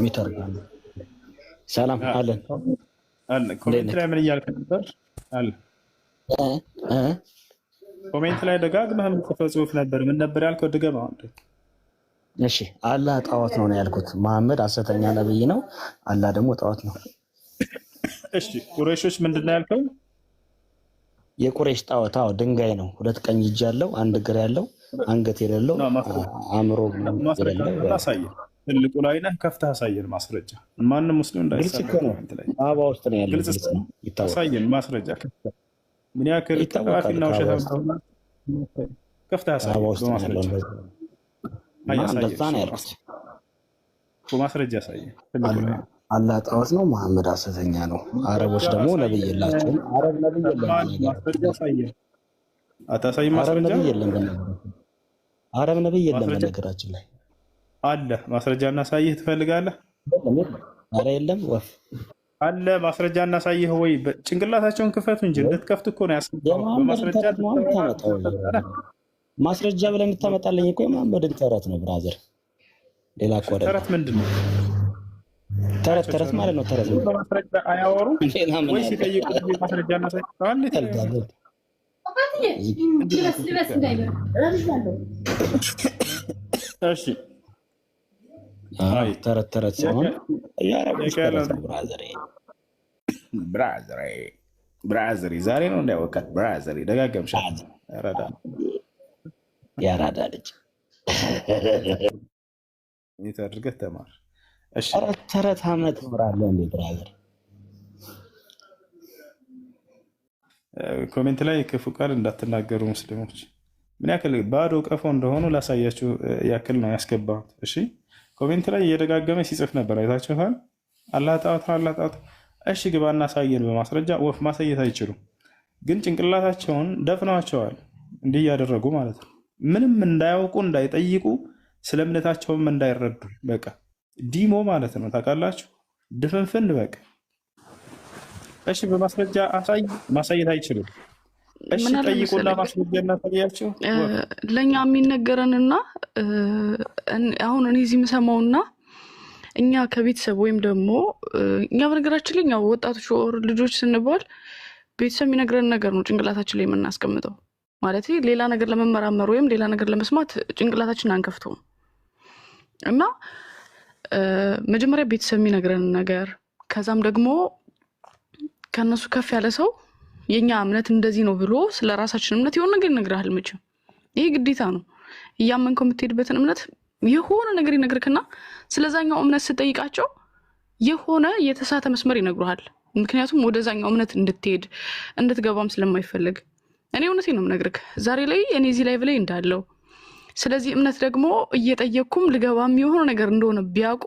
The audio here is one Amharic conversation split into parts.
የሚተርጉም ሰላም አለን አለ። ኮሜንት ላይ ምን እያልክ ነበር? አለ ኮሜንት ላይ ደጋግመህ የምትጽፈው ጽሁፍ ነበር። ምን ነበር ያልከው? ድገመው። እሺ አላህ ጣዖት ነው ያልኩት። መሐመድ ሐሰተኛ ነብይ ነው፣ አላህ ደግሞ ጣዖት ነው። እሺ ቁረይሾች ምንድን ነው ያልከው? የቁረይሽ ጣዖት ድንጋይ ነው። ሁለት ቀኝ እጅ ያለው፣ አንድ እግር ያለው፣ አንገት የሌለው፣ አእምሮ የሌለው። አሳየን። ትልቁ ላይ ነህ፣ ከፍተህ አሳየን ማስረጃ። ማንም ሙስሊም እንዳይሳካ አባ ውስጥ ነው ያለው። ግልጽ ነው፣ ይታወቃል። አሳየን ማስረጃ። ምን ያክል ቀጣፊና ውሸታም ከፍተህ አሳየን በማስረጃ። ማስረጃ አሳየን። አላህ ጣዖት ነው፣ መሐመድ ሐሰተኛ ነው። አረቦች ደግሞ ነብይ የላቸውም። አረብ ነብይ የለም። ማስረጃ አሳየን። አታሳይም ማስረጃ? አረብ ነብይ የለም። በነገራችን ላይ አለ። ማስረጃ እናሳይህ ትፈልጋለህ? ኧረ የለም ወፍ አለ። ማስረጃ እናሳይህ ወይ? ጭንቅላታቸውን ክፈቱ እንጂ እንድትከፍት እኮ ነው ያስገባው። በማስረጃ ማስረጃ ብለህ የምታመጣልኝ እኮ የመሐመድን ተረት ነው ብራዘር። ሌላ እኮ አይደለም። ተረት ምንድን ነው? ተረት ማለት ነው። ተረት በማስረጃ አያወሩም ወይ? ሲጠይቁ ማስረጃ እናሳይህ። እሺ ተረት ሲሆን ብራዘሪ ዛሬ ነው እንዳያወቃት። ብራዘሪ ደጋገምሻት። ያራዳ ልጅ አድርገህ ተማር። ተረት አመት ምራለህ እንዴ ብራዘር? ኮሜንት ላይ ክፉ ቃል እንዳትናገሩ ሙስሊሞች። ምን ያክል ባዶ ቀፎ እንደሆኑ ላሳያችሁ ያክል ነው ያስገባሁት። እሺ ኮሜንት ላይ እየደጋገመ ሲጽፍ ነበር፣ አይታችኋል። አላህ ጣዖት ነው፣ አላህ ጣዖት። እሺ ግባና አሳየን በማስረጃ። ወፍ ማሳየት አይችሉም፣ ግን ጭንቅላታቸውን ደፍነዋቸዋል። እንዲህ እያደረጉ ማለት ነው። ምንም እንዳያውቁ እንዳይጠይቁ፣ ስለ እምነታቸውም እንዳይረዱ። በቃ ዲሞ ማለት ነው። ታውቃላችሁ፣ ድፍንፍን በቃ። እሺ በማስረጃ አሳይ። ማሳየት አይችሉም። እሺ ጠይቁና ማስረጃ እናሳያቸው። ለእኛ የሚነገረንና አሁን እኔ እዚህ የምሰማውና እኛ ከቤተሰብ ወይም ደግሞ እኛ በነገራችን ላይ ወጣቶች ወር ልጆች ስንባል ቤተሰብ የሚነግረን ነገር ነው ጭንቅላታችን ላይ የምናስቀምጠው። ማለት ሌላ ነገር ለመመራመር ወይም ሌላ ነገር ለመስማት ጭንቅላታችን አንከፍተውም። እና መጀመሪያ ቤተሰብ የሚነግረን ነገር፣ ከዛም ደግሞ ከነሱ ከፍ ያለ ሰው የኛ እምነት እንደዚህ ነው ብሎ ስለ ራሳችን እምነት የሆነ ነገር ይነግርሃል። መቼም ይሄ ግዴታ ነው። እያመንከው የምትሄድበትን እምነት የሆነ ነገር ይነግርክና ስለዛኛው እምነት ስጠይቃቸው የሆነ የተሳተ መስመር ይነግሩሃል። ምክንያቱም ወደዛኛው እምነት እንድትሄድ እንድትገባም ስለማይፈልግ። እኔ እውነቴን ነው የምነግርህ ዛሬ ላይ እኔ እዚህ ላይ ብላይ እንዳለው ስለዚህ እምነት ደግሞ እየጠየቅኩም ልገባም የሆነ ነገር እንደሆነ ቢያውቁ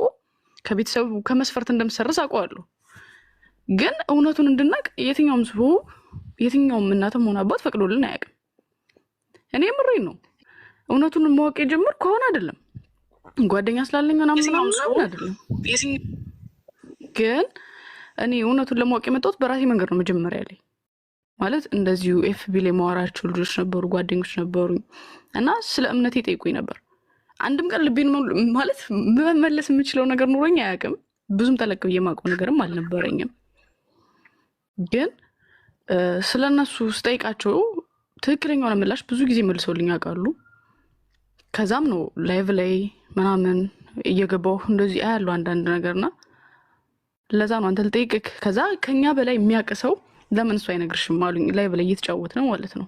ከቤተሰቡ ከመስፈርት እንደምሰርዝ አውቀዋለሁ። ግን እውነቱን እንድናቅ የትኛውም ሰው የትኛውም እናትም ሆነ አባት ፈቅዶልን አያውቅም። እኔ ምሬን ነው። እውነቱን ማወቅ የጀመር ከሆነ አይደለም ጓደኛ ስላለኝ ምናምን አይደለም። ግን እኔ እውነቱን ለማወቅ የመጣሁት በራሴ መንገድ ነው። መጀመሪያ ላይ ማለት እንደዚሁ ኤፍቢ ላይ ማወራቸው ልጆች ነበሩ፣ ጓደኞች ነበሩኝ እና ስለ እምነቴ ጠይቁኝ ነበር። አንድም ቀን ልቤን ማለት መመለስ የምችለው ነገር ኑሮኝ አያውቅም። ብዙም ተለቅ ብዬ የማውቀው ነገርም አልነበረኝም። ግን ስለነሱ ስጠይቃቸው ትክክለኛውን ምላሽ ብዙ ጊዜ መልሰውልኝ ያውቃሉ። ከዛም ነው ላይቭ ላይ ምናምን እየገባሁ እንደዚህ አያለው አንዳንድ ነገርና ለዛ ነው አንተ ልጠይቅህ። ከዛ ከኛ በላይ የሚያውቅ ሰው ለምን እሱ አይነግርሽም አሉኝ። ላይቭ ላይ እየተጫወት ነው ማለት ነው።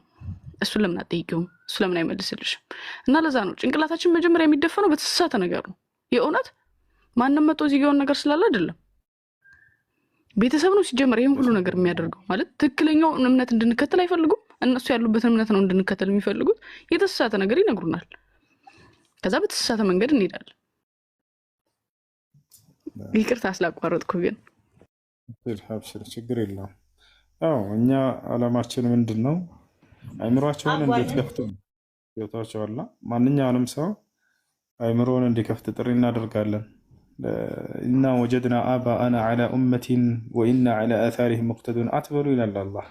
እሱን ለምን አትጠይቂውም? እሱ ለምን አይመልስልሽም? እና ለዛ ነው ጭንቅላታችን መጀመሪያ የሚደፈነው በተሳሳተ ነገር ነው። የእውነት ማንም መጥቶ እዚህ ጋር ነገር ስላለ አይደለም። ቤተሰብ ነው ሲጀመር ይሄን ሁሉ ነገር የሚያደርገው። ማለት ትክክለኛው እምነት እንድንከተል አይፈልጉም። እነሱ ያሉበትን እምነት ነው እንድንከተል የሚፈልጉት። የተሳሳተ ነገር ይነግሩናል። ከዛ በተሳሳተ መንገድ እንሄዳለን። ይቅርታ ስላቋረጥኩ ግን ችግር የለውም። አዎ እኛ አላማችን ምንድን ነው? አይምሯቸውን እንዴት ከፍት ቦታቸዋላ ማንኛውንም ሰው አይምሮውን እንዲከፍት ጥሪ እናደርጋለን። ኢና ወጀድና አባአና ዐላ ኡመቲን ወኢና ዐላ አታሪሂም ሙቅተዱን አትበሉ ይላል አላህ።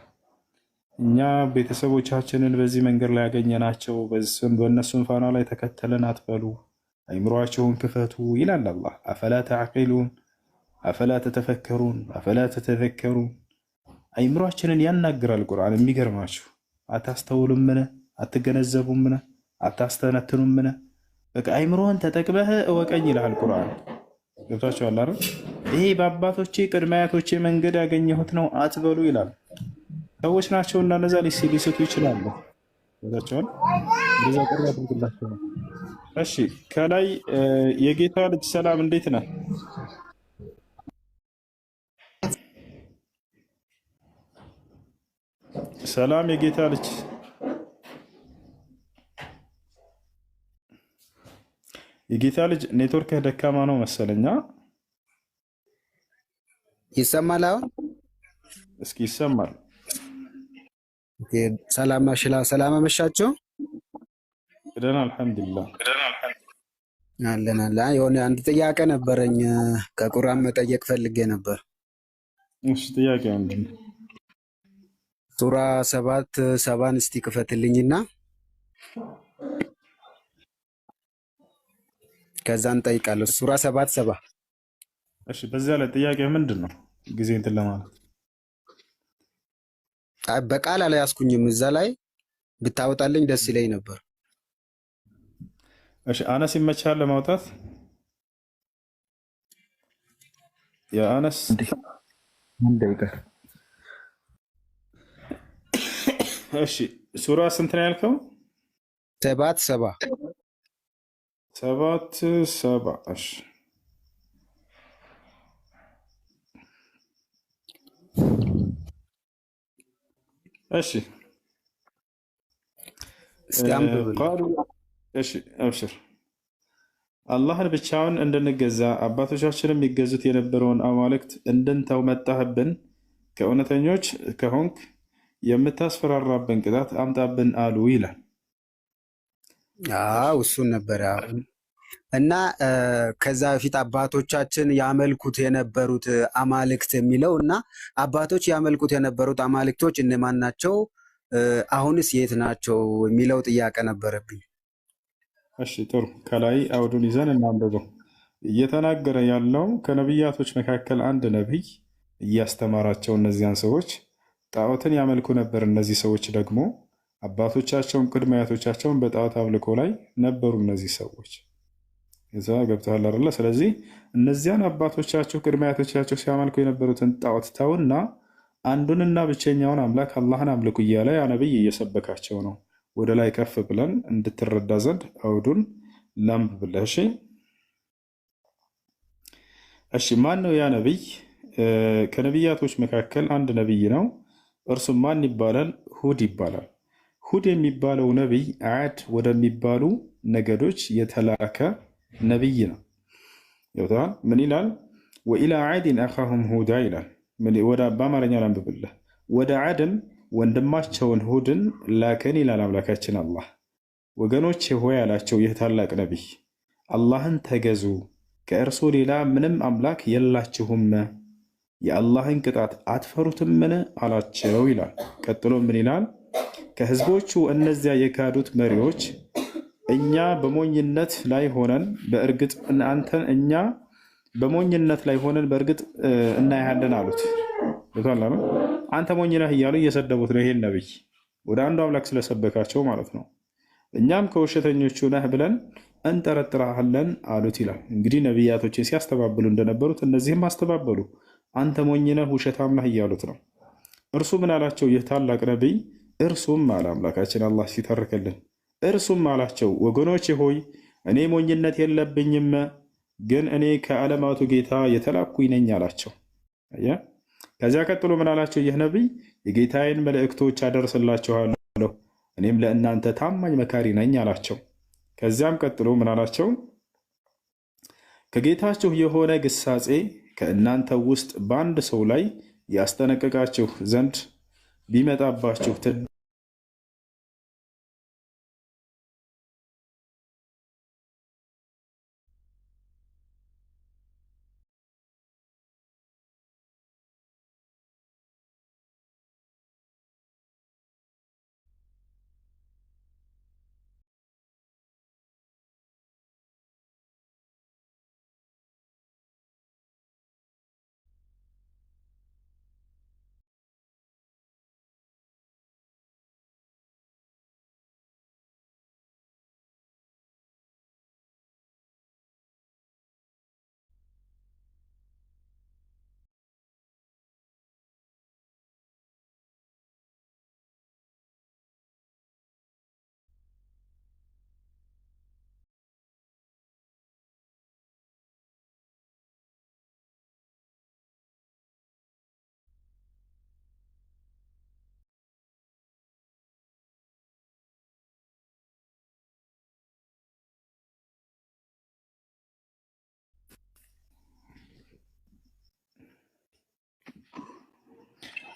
እኛ ቤተሰቦቻችንን በዚህ መንገድ ላይ ያገኘናቸው በእነሱን ፋና ላይ ተከተለን አትበሉ። አይምሯቸውን ክፈቱ ይላል አላህ። አፈላ ተዕቂሉን አፈላ ተተፈከሩን አፈላ ተተዘከሩን። አይምሯችንን ያናግራል ቁርአን። የሚገርማችሁ አታስተውሉምን? አትገነዘቡምን? አታስተነትኑምን? በቃ አይምሮህን ተጠቅመህ እወቀኝ ይልሃል ቁርአን። ገብቷችኋል አይደል? ይሄ በአባቶቼ ቅድመ አያቶቼ መንገድ ያገኘሁት ነው አትበሉ ይላል። ሰዎች ናቸው እና እነዛ ሊስቱ ይችላሉ። ገብቷችኋል? እንደዛ ቅርብ አድርግላቸው ነው። እሺ ከላይ የጌታ ልጅ ሰላም እንዴት ነህ? ሰላም የጌታ ልጅ የጌታ ልጅ ኔትወርክህ ደካማ ነው መሰለኛ። ይሰማል አሁን? እስኪ ይሰማል። ሰላም ማሽላ ሰላም አመሻችሁ። ደህና አልሐምዱሊላህ አለን አለ። የሆነ አንድ ጥያቄ ነበረኝ ከቁርአን መጠየቅ ፈልጌ ነበር። እሺ ጥያቄ ምንድን ነው? ሱራ 7:7 እስቲ ክፈትልኝና ከዛን ጠይቃለሁ። ሱራ 7:7 እሺ በዚያ ላይ ጥያቄ ምንድን ነው? ጊዜ እንትን ለማለት በቃል አልያዝኩኝም። እዛ ላይ ብታወጣልኝ ደስ ይለኝ ነበር። እሺ አነስ ይመቻል ለማውጣት? የአነስ እሺ ሱራ ስንት ነው ያልከው? 7:7 7:7 እሺ እሺ እሺ አብሽር። አላህን ብቻውን እንድንገዛ አባቶቻችንም የሚገዙት የነበረውን አማልክት እንድንተው መጣህብን። ከእውነተኞች ከሆንክ የምታስፈራራብን ቅጣት አምጣብን አሉ ይላል። አዎ እሱን ነበር እና ከዛ በፊት አባቶቻችን ያመልኩት የነበሩት አማልክት የሚለው እና አባቶች ያመልኩት የነበሩት አማልክቶች እነማን ናቸው? አሁንስ የት ናቸው የሚለው ጥያቄ ነበረብኝ። እሺ ጥሩ። ከላይ አውዱን ይዘን እናንብበው። እየተናገረ ያለው ከነቢያቶች መካከል አንድ ነቢይ እያስተማራቸው እነዚያን ሰዎች ጣዖትን ያመልኩ ነበር። እነዚህ ሰዎች ደግሞ አባቶቻቸውን ቅድመ አያቶቻቸውን በጣዖት አምልኮ ላይ ነበሩ። እነዚህ ሰዎች እዛ ገብተዋል አይደለ? ስለዚህ እነዚያን አባቶቻቸው ቅድመ አያቶቻቸው ሲያመልኩ የነበሩትን ጣዖት ተውና አንዱንና ብቸኛውን አምላክ አላህን አምልኩ እያለ ያ ነቢይ እየሰበካቸው ነው። ወደ ላይ ከፍ ብለን እንድትረዳ ዘንድ አውዱን ላንብብልህ። እሺ ማን ነው ያ ነቢይ? ከነቢያቶች መካከል አንድ ነቢይ ነው። እርሱም ማን ይባላል? ሁድ ይባላል። ሁድ የሚባለው ነቢይ ዓድ ወደሚባሉ ነገዶች የተላከ ነቢይ ነው። ይወታል ምን ይላል? ወኢላ ዓድን አኻሁም ሁዳ ይላል። በአማርኛ ላንብብልህ። ወደ ዓድም ወንድማቸውን ሁድን ላከን ይላል አምላካችን አላህ። ወገኖች ሆይ ያላቸው ይህ ታላቅ ነቢይ አላህን ተገዙ፣ ከእርሱ ሌላ ምንም አምላክ የላችሁም፣ የአላህን ቅጣት አትፈሩትምን አላቸው ይላል። ቀጥሎ ምን ይላል? ከህዝቦቹ እነዚያ የካዱት መሪዎች እኛ በሞኝነት ላይ ሆነን በእርግጥ እኛ በሞኝነት ላይ ሆነን በእርግጥ እናያለን አሉት። አንተ ሞኝ ነህ እያሉ እየሰደቡት ነው ይሄን ነቢይ ወደ አንዱ አምላክ ስለሰበካቸው ማለት ነው። እኛም ከውሸተኞቹ ነህ ብለን እንጠረጥራለን አሉት ይላል። እንግዲህ ነቢያቶችን ሲያስተባብሉ እንደነበሩት እነዚህም አስተባበሉ። አንተ ሞኝ ነህ ውሸታም ነህ እያሉት ነው። እርሱ ምን አላቸው? ይህ ታላቅ ነቢይ እርሱም አለ አምላካችን አላህ ሲተርክልን፣ እርሱም አላቸው ወገኖቼ ሆይ እኔ ሞኝነት የለብኝም፣ ግን እኔ ከዓለማቱ ጌታ የተላኩኝ ነኝ አላቸው። ከዚያ ቀጥሎ ምን አላቸው? ይህ ነቢይ የጌታዬን መልእክቶች አደርስላችኋለሁ፣ እኔም ለእናንተ ታማኝ መካሪ ነኝ አላቸው። ከዚያም ቀጥሎ ምን አላቸው? ከጌታችሁ የሆነ ግሳጼ ከእናንተ ውስጥ በአንድ ሰው ላይ ያስጠነቅቃችሁ ዘንድ ቢመጣባችሁ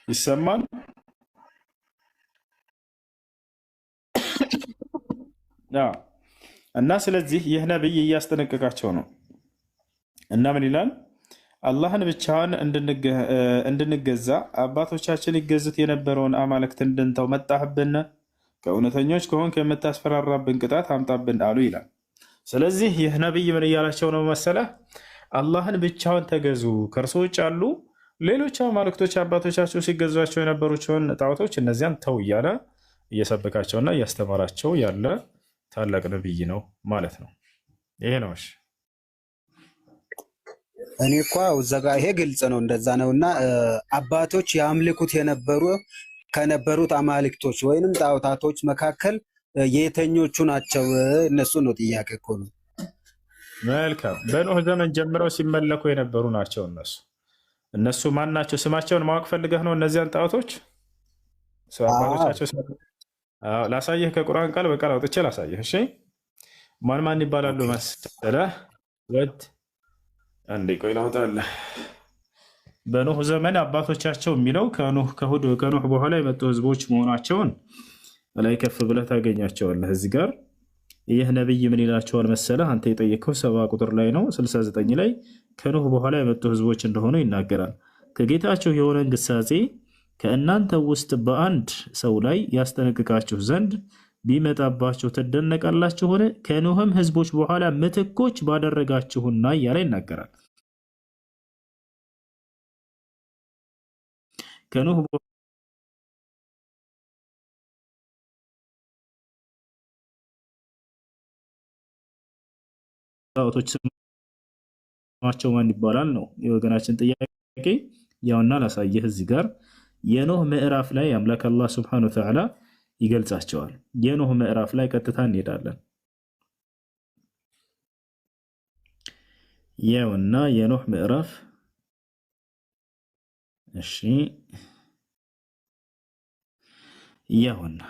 ይሰማል? እና ስለዚህ ይህ ነቢይ እያስጠነቀቃቸው ነው። እና ምን ይላል? አላህን ብቻውን እንድንገዛ አባቶቻችን ይገዙት የነበረውን አማልክት እንድንተው መጣህብን? ከእውነተኞች ከሆንክ የምታስፈራራብን ቅጣት አምጣብን አሉ ይላል። ስለዚህ ይህ ነቢይ ምን እያላቸው ነው መሰለህ? አላህን ብቻውን ተገዙ፣ ከእርሱ ውጭ ያሉ ሌሎች አማልክቶች አባቶቻቸው ሲገዟቸው የነበሩቸውን ጣዖቶች እነዚያን ተው እያለ እየሰበካቸውና እያስተማራቸው ያለ ታላቅ ነቢይ ነው ማለት ነው። ይሄ ነው። እኔ እኮ እዛ ጋ ይሄ ግልጽ ነው፣ እንደዛ ነው። እና አባቶች ያምልኩት ከነበሩት አማልክቶች ወይንም ጣዖታቶች መካከል የተኞቹ ናቸው? እነሱ ነው ጥያቄ እኮ ነው። መልካም። በኖህ ዘመን ጀምረው ሲመለኩ የነበሩ ናቸው። እነሱ ማን ናቸው? ስማቸውን ማወቅ ፈልገህ ነው? እነዚያን ጣዖቶች አባቶቻቸው ላሳየህ። ከቁርአን ቃል በቃል አውጥቼ ላሳየህ። እሺ፣ ማን ማን ይባላሉ መሰለህ? አንዴ ቆይ ላውጣልህ። በኖህ ዘመን አባቶቻቸው የሚለው ከኖህ በኋላ የመጡ ህዝቦች መሆናቸውን ላይ ከፍ ብለህ ታገኛቸዋለህ። እዚህ ጋር ይህ ነቢይ ምን ይላቸዋል መሰለህ? አንተ የጠየቀው 70 ቁጥር ላይ ነው። 69 ላይ ከኖህ በኋላ የመጡ ህዝቦች እንደሆኑ ይናገራል። ከጌታቸው የሆነን ግሳጼ ከእናንተ ውስጥ በአንድ ሰው ላይ ያስጠነቅቃችሁ ዘንድ ቢመጣባችሁ ትደነቃላችሁን? ከኖህም ህዝቦች በኋላ ምትኮች ባደረጋችሁና እያለ ይናገራል። ከኖህ ጣዖቶች ስማቸው ማን ይባላል ነው የወገናችን ጥያቄ። ያውና ላሳየህ። እዚህ ጋር የኖህ ምዕራፍ ላይ አምላክ አላህ ሱብሓነሁ ወተዓላ ይገልጻቸዋል። የኖህ ምዕራፍ ላይ ቀጥታ እንሄዳለን። ያውና የኖህ ምዕራፍ እሺ፣ ያውና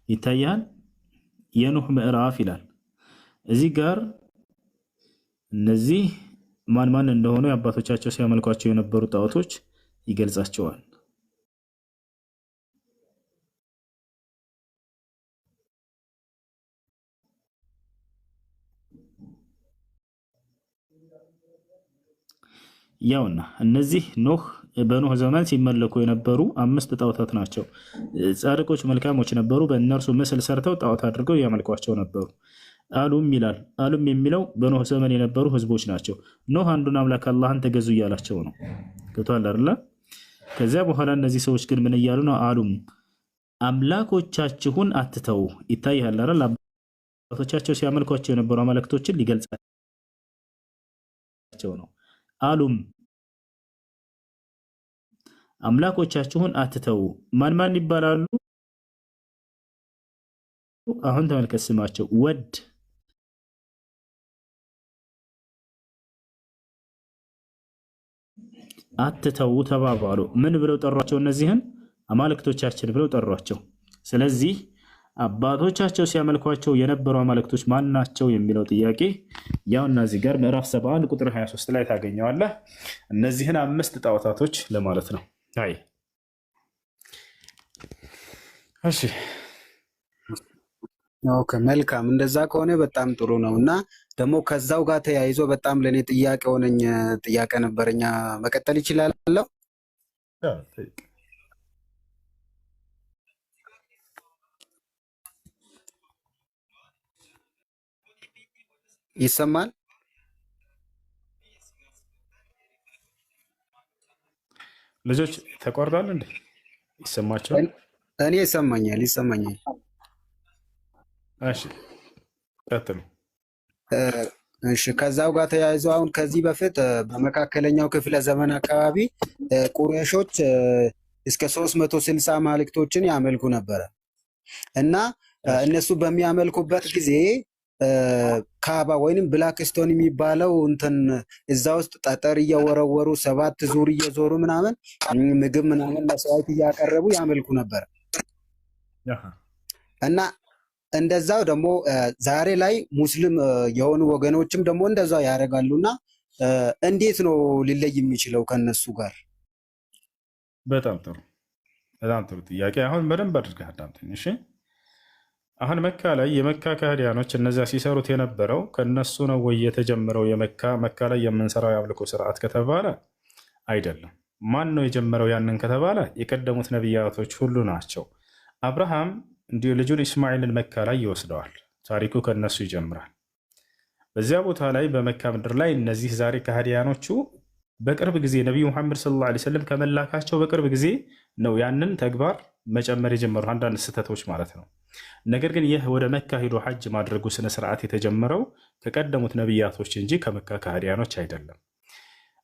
ይታያል። የኖህ ምዕራፍ ይላል። እዚህ ጋር እነዚህ ማን ማን እንደሆኑ የአባቶቻቸው ሲያመልኳቸው የነበሩ ጣዖቶች ይገልጻቸዋል። ያውና እነዚህ በኖህ ዘመን ሲመለኩ የነበሩ 5 ጣዖታት ናቸው። ጻድቆች መልካሞች ነበሩ። በእነርሱ ምስል ሰርተው ጣዖት አድርገው ያመልኳቸው ነበሩ። አሉም ይላል። አሉም የሚለው በኖህ ዘመን የነበሩ ህዝቦች ናቸው። ኖህ አንዱን አምላክ አላህን ተገዙ እያላቸው ነው። ገብቶሃል አይደል? ከዚያ በኋላ እነዚህ ሰዎች ግን ምን እያሉ ነው? አሉም አምላኮቻችሁን አትተው። ይታያል አይደል? አባቶቻቸው ሲያመልኳቸው የነበሩ አማልክቶችን ሊገልጻቸው ነው። አሉም አምላኮቻችሁን አትተው። ማን ማን ይባላሉ? አሁን ተመልከት ስማቸው። ወድ፣ አትተው ተባባሉ። ምን ብለው ጠሯቸው? እነዚህን አማልክቶቻችን ብለው ጠሯቸው። ስለዚህ አባቶቻቸው ሲያመልኳቸው የነበሩ አማልክቶች ማን ናቸው የሚለው ጥያቄ ያው እነዚህ ጋር ምዕራፍ 71 ቁጥር 23 ላይ ታገኘዋለህ። እነዚህን 5 ጣዖታቶች ለማለት ነው። አይ እሺ፣ ኦኬ፣ መልካም። እንደዛ ከሆነ በጣም ጥሩ ነው። እና ደግሞ ከዛው ጋር ተያይዞ በጣም ለእኔ ጥያቄ ሆነኝ ጥያቄ ነበረኛ። መቀጠል ይችላለሁ? ይሰማል? ልጆች ተቋርጧል እንዴ? ይሰማቸዋል? እኔ ይሰማኛል። እሺ ቀጥሉ። እሺ፣ ከዛው ጋር ተያይዞ አሁን ከዚህ በፊት በመካከለኛው ክፍለ ዘመን አካባቢ ቁረይሾች እስከ 360 አማልክቶችን ያመልኩ ነበረ እና እነሱ በሚያመልኩበት ጊዜ ካባ ወይንም ብላክ ስቶን የሚባለው እንትን እዛ ውስጥ ጠጠር እየወረወሩ 7 ዙር እየዞሩ ምናምን ምግብ ምናምን መስዋዕት እያቀረቡ ያመልኩ ነበር እና እንደዛው ደግሞ ዛሬ ላይ ሙስሊም የሆኑ ወገኖችም ደግሞ እንደዛው ያደርጋሉና እንዴት ነው ሊለይ የሚችለው ከነሱ ጋር? በጣም ጥሩ፣ በጣም ጥሩ ጥያቄ። አሁን በደንብ አድርገህ አዳምጠኝ እሺ። አሁን መካ ላይ የመካ ከሃዲያኖች እነዚያ ሲሰሩት የነበረው ከነሱ ነው ወይ የተጀመረው? መካ ላይ የምንሰራው የአምልኮ ስርዓት ከተባለ አይደለም። ማን ነው የጀመረው ያንን ከተባለ የቀደሙት ነቢያቶች ሁሉ ናቸው። አብርሃም እንዲሁ ልጁን ኢስማኤልን መካ ላይ ይወስደዋል። ታሪኩ ከነሱ ይጀምራል። በዚያ ቦታ ላይ በመካ ምድር ላይ እነዚህ ዛሬ ከሃዲያኖቹ በቅርብ ጊዜ ነቢዩ ሙሐመድ ሰለላሁ ዐለይሂ ወሰለም ከመላካቸው በቅርብ ጊዜ ነው ያንን ተግባር መጨመር የጀመሩ፣ አንዳንድ ስህተቶች ማለት ነው። ነገር ግን ይህ ወደ መካ ሄዶ ሐጅ ማድረጉ ስነስርዓት የተጀመረው ከቀደሙት ነቢያቶች እንጂ ከመካ ከሃዲያኖች አይደለም።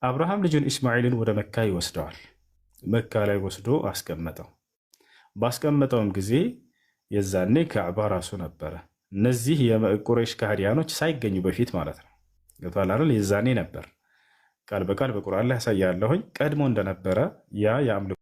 አብርሃም ልጁን ኢስማኤልን ወደ መካ ይወስደዋል። መካ ላይ ወስዶ አስቀመጠው። ባስቀመጠውም ጊዜ የዛኔ ካዕባ ራሱ ነበረ። እነዚህ የቁረይሽ ከሃዲያኖች ሳይገኙ በፊት ማለት ነው። ገብቶሃል አይደል? የዛኔ ነበር። ቃል በቃል በቁርአን ላይ ያሳያለሁኝ ቀድሞ እንደነበረ ያ የአምልኮ